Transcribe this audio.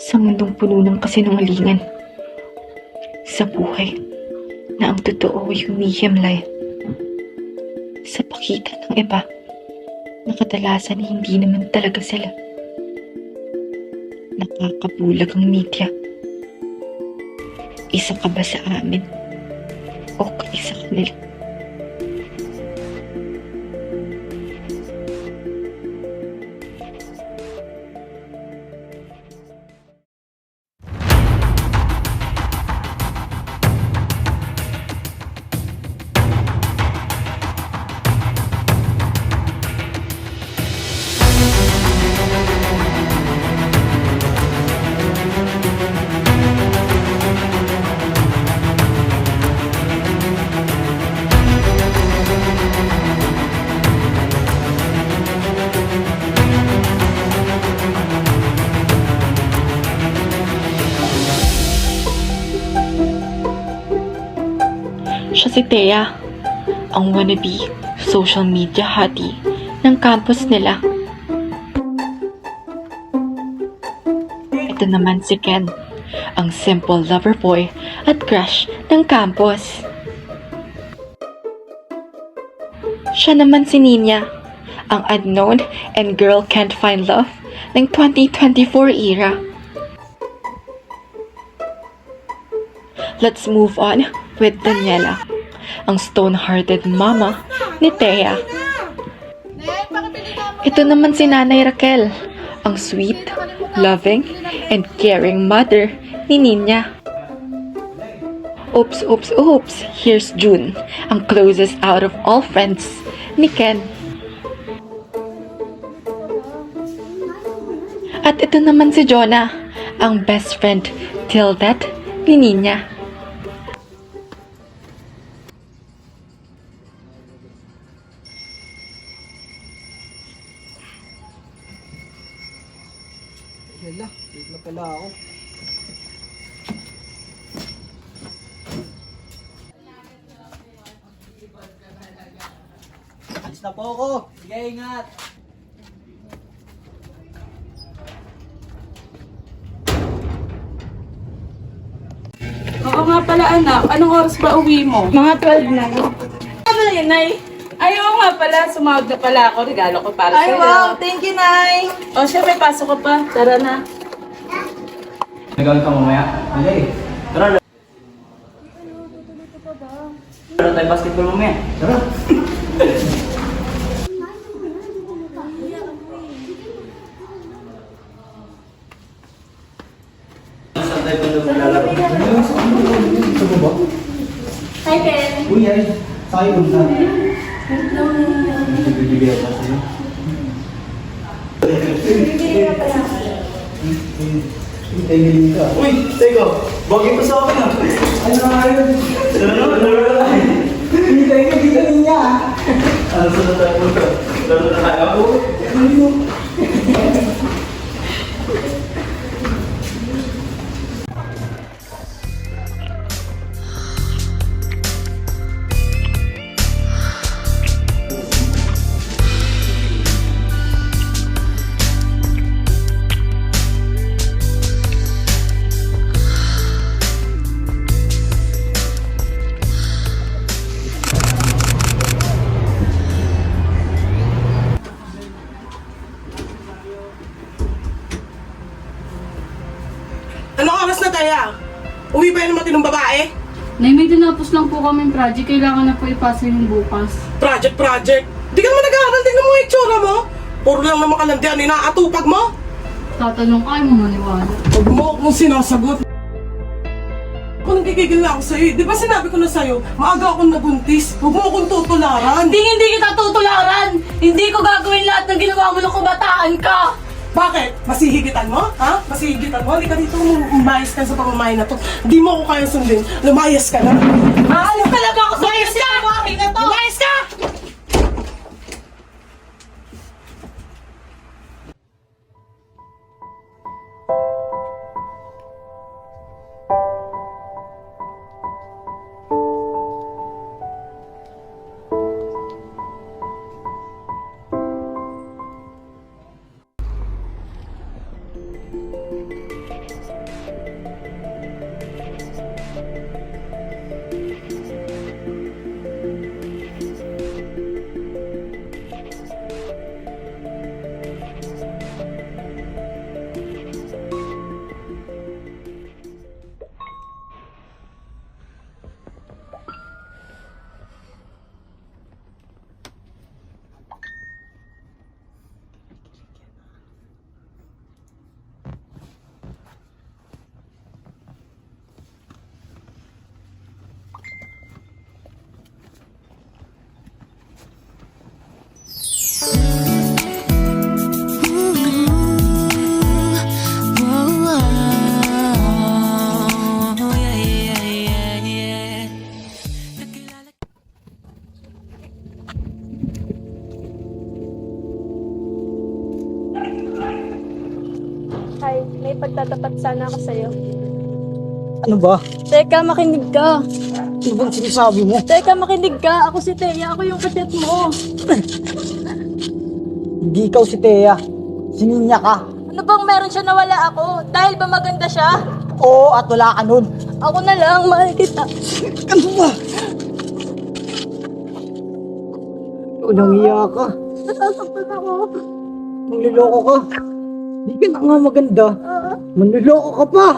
Sa mundong puno ng kasinungalingan. Sa buhay na ang totoo ay humihimlay. Sa pakita ng iba na kadalasan ay hindi naman talaga sila. Nakakabulag ang media. Isa ka ba sa amin? O kaisa kanila? Siya si Thea, ang wannabe social media hottie ng campus nila. Ito naman si Ken, ang simple lover boy at crush ng campus. Siya naman si Ninya, ang unknown and girl can't find love ng 2024 era. Let's move on with Daniela, ang stone-hearted mama ni Thea. Ito naman si Nanay Raquel, ang sweet, loving, and caring mother ni Ninya. Oops, oops, oops, here's June, ang closest out of all friends ni Ken. At ito naman si Jonah, ang best friend till death ni Ninya. Hala, late na pala ako. Alis na po ako. Sige, ingat. Oo nga pala anak, anong oras ba uwi mo? Mga 12 na. Ano yun, Nay? Ay, oo nga pala, sumawag na pala ako, regalo ko para Ay, sa'yo. wow. Thank you, Nay. O, syempre, pasok ka pa. Tara na. Nagawin ka mamaya? Hindi. Tara. Tara tayo basketball mamaya. Tara. Saan tayo pa maglalaro? Sa baba? Hi, Ken. Uy, ay. Sa'yo punta. Bibigyan pa sa'yo. Tingin ka. Uy, teka. Bagay pa sa akin ah. Ay, nakakaroon. Laro. Hintay ka dito niya. Ano sa na tayo punta? Laro na tayo ako. Ano? Anong oras na Taya? Uwi ba yung matinong babae? Nay, may tinapos lang po kami project. Kailangan na po ipasa yung bukas. Project. Di ka naman nag-aaral, tingnan mo yung itsura mo. Puro lang naman kalandian, inaatupag mo. Tatanong ka, ay mo maniwala. Huwag mo akong sinasagot. Ako nagkikigil na ako sa'yo. Di ba sinabi ko na sa'yo, maaga akong nabuntis. Huwag mo akong tutularan. Hindi kita tutularan! Hindi ko gagawin lahat ng ginawa mo nung kabataan ka! Bakit? Masihigitan mo? Ha? Masihigitan mo? Halika dito, umayos ka sa pamamahay na to. Di mo ako kaya sundin. Lumayas ka na. Aalis talaga ako sa Lumayas ka! Lumayas ka! Tay, may pagtatapat sana ako sa'yo. Ano ba? Teka, makinig ka. Ano bang sinasabi mo? Teka, makinig ka. Ako si Teya. Ako yung kachat mo. Hindi ikaw si Thea. Si Ninya ka. Ano bang meron siya na wala ako? Dahil ba maganda siya? Oo, at wala ka nun. Ako na lang, mahal kita. Ano ba? Unang iya ka. Nasasaktan ako. Manliloko ka. Di ka na nga maganda. Manliloko ka pa.